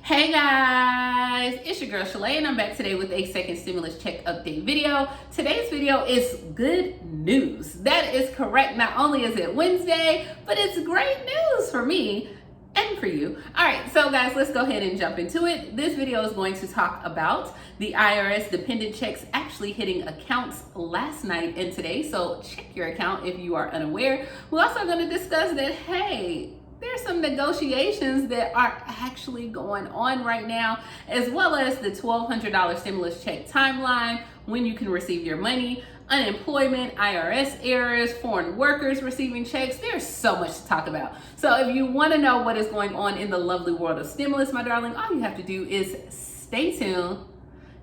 Hey guys, it's your girl Shalae and I'm back today with a second stimulus check update video. Today's video is good news. That is correct. Not only is it Wednesday, but it's great news for me and for you. All right, so guys, let's go ahead and jump into it. This video is going to talk about the IRS dependent checks actually hitting accounts last night and today. So check your account if you are unaware. We're also going to discuss that, hey, there's some negotiations that are actually going on right now, as well as the $1,200 stimulus check timeline, when you can receive your money, unemployment, IRS errors, foreign workers receiving checks. There's so much to talk about. So if you want to know what is going on in the lovely world of stimulus, my darling, all you have to do is stay tuned.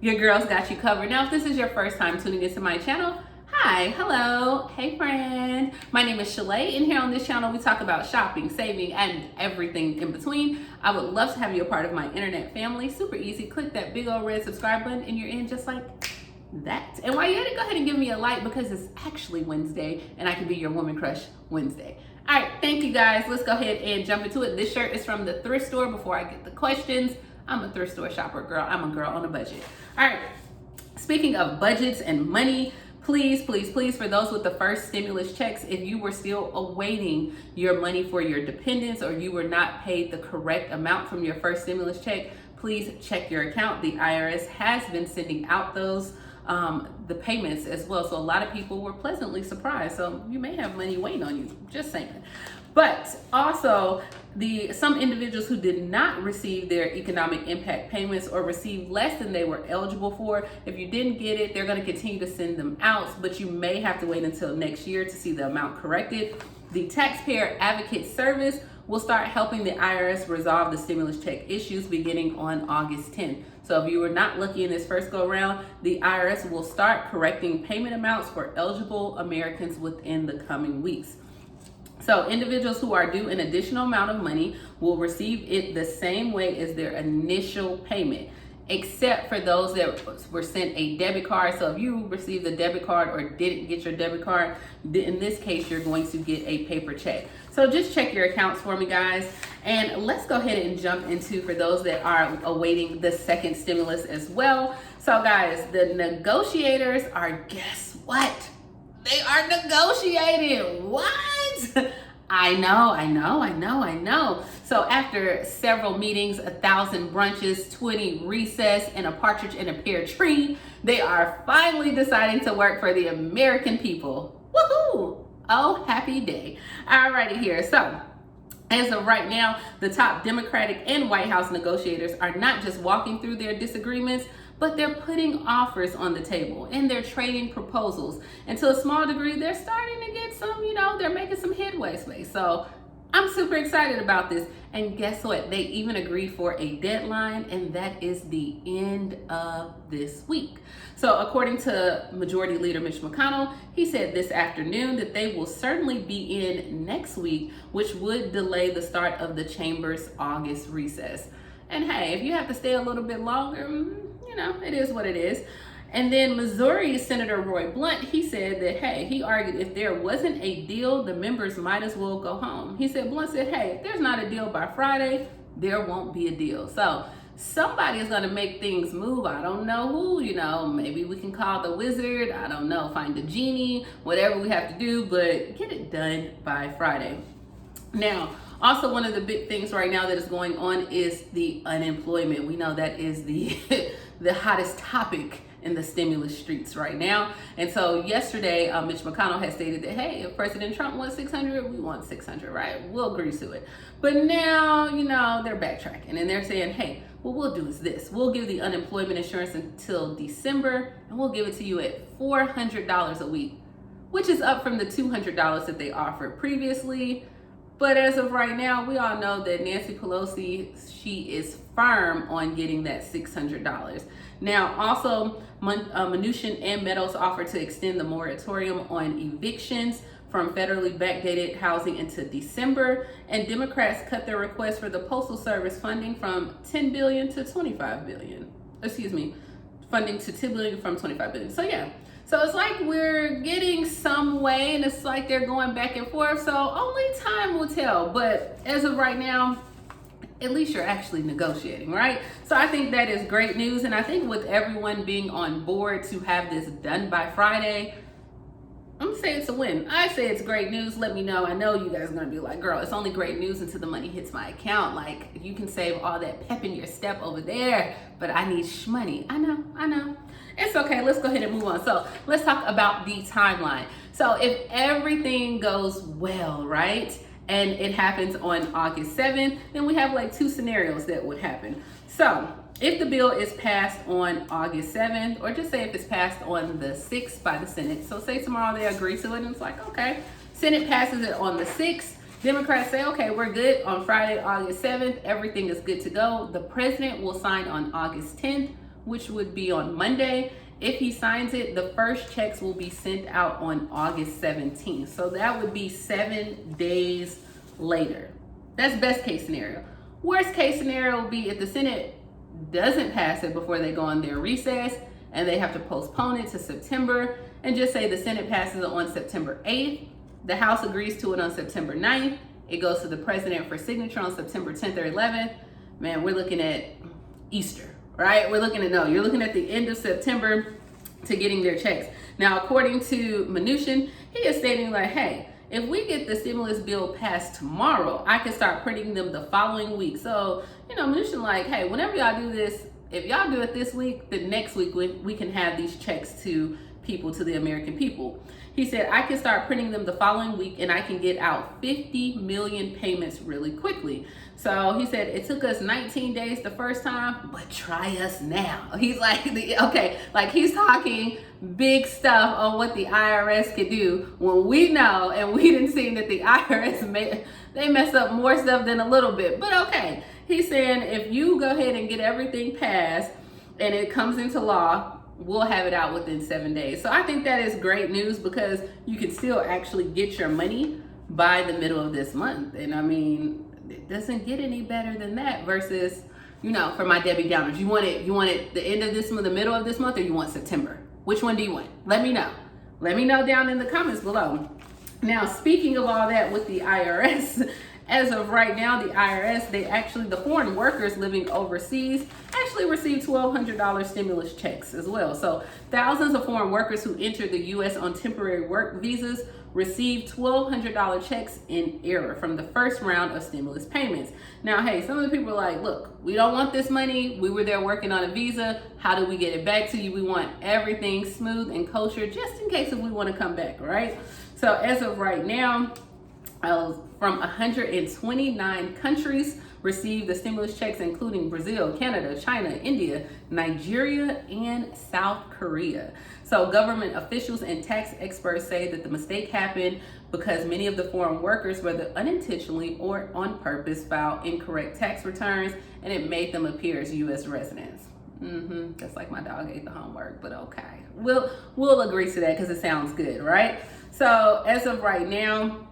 Your girl's got you covered. Now, if this is your first time tuning into my channel, hi, hello, hey friend. My name is Shalae, and here on this channel we talk about shopping, saving, and everything in between. I would love to have you a part of my internet family. Super easy. Click that big old red subscribe button and you're in just like that. And while you're at it, go ahead and give me a like because it's actually Wednesday and I can be your woman crush Wednesday. All right, thank you guys. Let's go ahead and jump into it. This shirt is from the thrift store. Before I get the questions, I'm a thrift store shopper, girl. I'm a girl on a budget. All right, speaking of budgets and money, please, for those with the first stimulus checks, if you were still awaiting your money for your dependents or you were not paid the correct amount from your first stimulus check, please check your account. The IRS has been sending out those the payments as well. So a lot of people were pleasantly surprised. So you may have money waiting on you, just saying. But also, some individuals who did not receive their economic impact payments or received less than they were eligible for, if you didn't get it, they're going to continue to send them out, but you may have to wait until next year to see the amount corrected. The Taxpayer Advocate Service will start helping the IRS resolve the stimulus check issues beginning on August 10th. So if you were not lucky in this first go round, the IRS will start correcting payment amounts for eligible Americans within the coming weeks. So individuals who are due an additional amount of money will receive it the same way as their initial payment, except for those that were sent a debit card. So if you received a debit card or didn't get your debit card, in this case, you're going to get a paper check. So just check your accounts for me, guys. And let's go ahead and jump into, for those that are awaiting the second stimulus as well. So guys, the negotiators are, guess what? They are negotiating. What? I know. So after several meetings, 1,000 brunches, 20 recess, and a partridge in a pear tree, they are finally deciding to work for the American people. Woohoo! Oh, happy day. Alrighty here. So as of right now, the top Democratic and White House negotiators are not just walking through their disagreements, but they're putting offers on the table and they're trading proposals. And to a small degree, they're starting to get some, they're making some headway space. So I'm super excited about this. And guess what? They even agreed for a deadline, and that is the end of this week. So according to Majority Leader Mitch McConnell, he said this afternoon that they will certainly be in next week, which would delay the start of the chamber's August recess. And hey, if you have to stay a little bit longer, it is what it is. And then Missouri Senator Roy Blunt, he said that, hey, he argued if there wasn't a deal, the members might as well go home. He said, Blunt said, hey, if there's not a deal by Friday, there won't be a deal. So somebody is going to make things move. I don't know who, maybe we can call the wizard. I don't know, find a genie, whatever we have to do, but get it done by Friday. Now, also one of the big things right now that is going on is the unemployment. We know that is the the hottest topic in the stimulus streets right now. And so yesterday, Mitch McConnell had stated that, hey, if President Trump wants 600, we want 600, right? We'll agree to it. But now, they're backtracking and they're saying, hey, what we'll do is this. We'll give the unemployment insurance until December, and we'll give it to you at $400 a week, which is up from the $200 that they offered previously. But as of right now, we all know that Nancy Pelosi, she is firm on getting that $600. Now, also, Mnuchin and Meadows offered to extend the moratorium on evictions from federally backdated housing into December, and Democrats cut their request for the Postal Service funding from $10 billion to $25 billion. Funding to $10 billion from $25 billion. So yeah. So it's like we're getting some way, and it's like they're going back and forth. So only time will tell. But as of right now, at least you're actually negotiating, right? So I think that is great news. And I think with everyone being on board to have this done by Friday, I'm gonna say it's a win. I say it's great news. Let me know. I know you guys are gonna be like, girl, it's only great news until the money hits my account. Like, you can save all that pep in your step over there, but I need shmoney. I know. It's okay. Let's go ahead and move on. So let's talk about the timeline. So if everything goes well, right, and it happens on August 7th, then we have like two scenarios that would happen. So if the bill is passed on August 7th, or just say if it's passed on the 6th by the Senate, so say tomorrow they agree to it and it's like, okay, Senate passes it on the 6th, Democrats say, okay, we're good on Friday, August 7th, everything is good to go. The president will sign on August 10th, which would be on Monday. If he signs it, the first checks will be sent out on August 17th. So that would be 7 days later. That's best case scenario. Worst case scenario would be if the Senate doesn't pass it before they go on their recess and they have to postpone it to September, and just say the Senate passes it on September 8th, the House agrees to it on September 9th, it goes to the president for signature on September 10th or 11th, man, we're looking at Easter, right? You're looking at the end of September to getting their checks. Now, according to Mnuchin, he is stating like, hey, if we get the stimulus bill passed tomorrow, I can start printing them the following week. So, Mnuchin like, hey, whenever y'all do this, if y'all do it this week, the next week we can have these checks to people, to the American people. He said, I can start printing them the following week and I can get out 50 million payments really quickly. So he said, it took us 19 days the first time, but try us now. He's like, okay, like he's talking big stuff on what the IRS could do when we know, and we didn't see that the IRS they mess up more stuff than a little bit, but okay. He's saying, if you go ahead and get everything passed and it comes into law, we'll have it out within 7 days. So I think that is great news because you can still actually get your money by the middle of this month. And I mean, it doesn't get any better than that versus, for my Debbie Downers, you want it the end of this month, the middle of this month, or you want September? Which one do you want? Let me know. Let me know down in the comments below. Now, speaking of all that with the IRS, as of right now, the IRS, the foreign workers living overseas actually received $1,200 stimulus checks as well. So thousands of foreign workers who entered the U.S. on temporary work visas received $1,200 checks in error from the first round of stimulus payments. Now, hey, some of the people are like, look, we don't want this money. We were there working on a visa. How do we get it back to you? We want everything smooth and kosher just in case if we want to come back, right? So as of right now, from 129 countries received the stimulus checks, including Brazil, Canada, China, India, Nigeria, and South Korea. So government officials and tax experts say that the mistake happened because many of the foreign workers, whether unintentionally or on purpose, filed incorrect tax returns, and it made them appear as U.S. residents. That's like my dog ate the homework, but okay. We'll agree to that because it sounds good, right? So as of right now,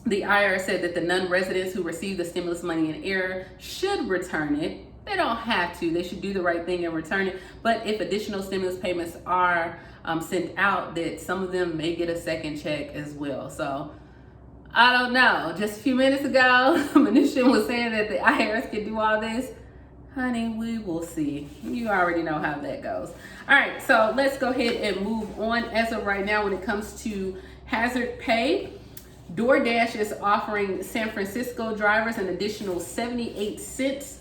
the IRS said that the non-residents who received the stimulus money in error should return it. They don't have to. They should do the right thing and return it. But if additional stimulus payments are sent out, that some of them may get a second check as well. So I don't know. Just a few minutes ago, Mnuchin was saying that the IRS could do all this. Honey, we will see. You already know how that goes. All right, so let's go ahead and move on. As of right now, when it comes to hazard pay, DoorDash is offering San Francisco drivers an additional 78 cents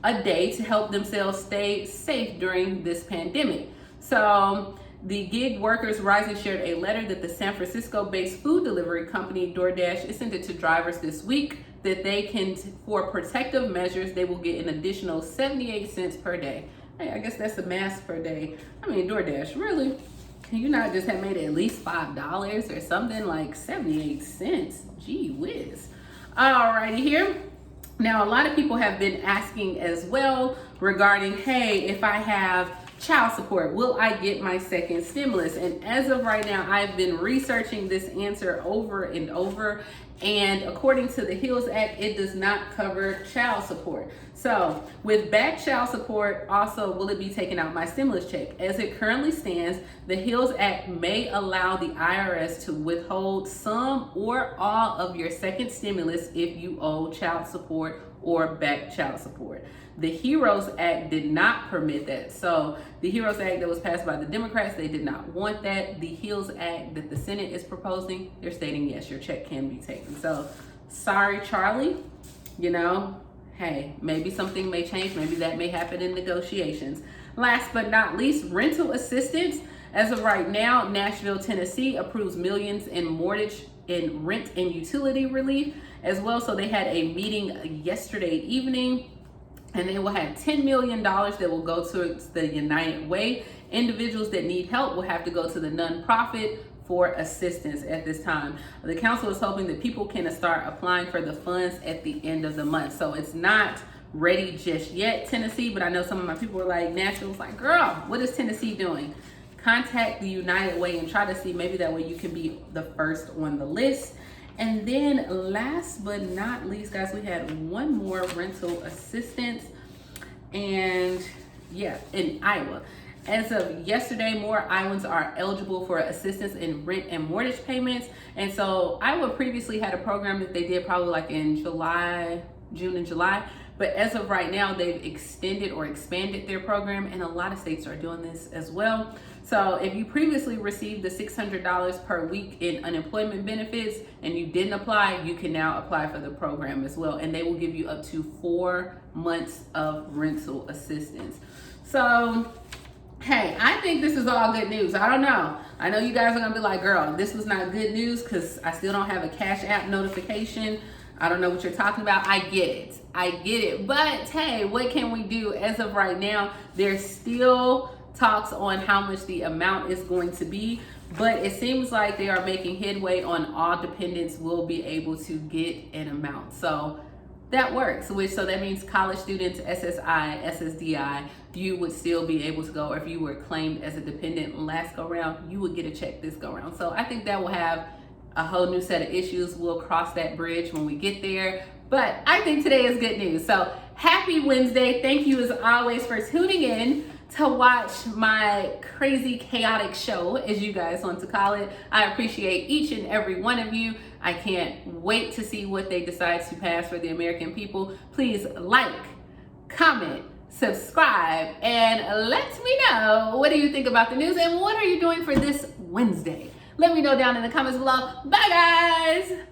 a day to help themselves stay safe during this pandemic. So the gig workers rising shared a letter that the San Francisco-based food delivery company DoorDash is sent it to drivers this week that they can, for protective measures, they will get an additional 78 cents per day. Hey, I guess that's a mask per day. I mean, DoorDash, really? Can you not just have made it at least $5 or something? Like 78 cents? Gee whiz. Alrighty here. Now, a lot of people have been asking as well regarding, hey, if I have child support, will I get my second stimulus? And as of right now, I've been researching this answer over and over. And according to the HEALS Act, it does not cover child support. So with back child support, also, will it be taking out my stimulus check? As it currently stands, the HEALS Act may allow the IRS to withhold some or all of your second stimulus if you owe child support or back child support. The HEROES Act did not permit that. So the HEROES Act that was passed by the Democrats, they did not want that. The HEALS Act that the Senate is proposing, they're stating, yes, your check can be taken. So sorry, Charlie, you know, hey, maybe something may change. Maybe that may happen in negotiations. Last but not least, rental assistance. As of right now, Nashville, Tennessee approves millions in mortgage, in rent and utility relief as well. So they had a meeting yesterday evening, and they will have $10 million that will go towards the United Way. Individuals that need help will have to go to the nonprofit for assistance at this time. The council is hoping that people can start applying for the funds at the end of the month. So it's not ready just yet, Tennessee, but I know some of my people were like, Nashville's like, girl, what is Tennessee doing? Contact the United Way and try to see, maybe that way you can be the first on the list. And then last but not least, guys, we had one more rental assistance, and yeah, in Iowa. As of yesterday, more Iowans are eligible for assistance in rent and mortgage payments. And so Iowa previously had a program that they did probably like in June and July. But as of right now, they've extended or expanded their program, and a lot of states are doing this as well. So if you previously received the $600 per week in unemployment benefits and you didn't apply, you can now apply for the program as well. And they will give you up to 4 months of rental assistance. So, hey, I think this is all good news. I don't know. I know you guys are gonna be like, girl, this was not good news because I still don't have a Cash App notification. I don't know what you're talking about. I get it. But hey, what can we do? As of right now, there's still talks on how much the amount is going to be, but it seems like they are making headway on all dependents will be able to get an amount. So that works, so that means college students, SSI, SSDI, you would still be able to go, or if you were claimed as a dependent last go round, you would get a check this go round. So I think that will have a whole new set of issues. We'll cross that bridge when we get there. But I think today is good news. So happy Wednesday. Thank you as always for tuning in to watch my crazy chaotic show, as you guys want to call it. I appreciate each and every one of you. I can't wait to see what they decide to pass for the American people. Please like, comment, subscribe, and let me know, what do you think about the news and what are you doing for this Wednesday? Let me know down in the comments below. Bye guys.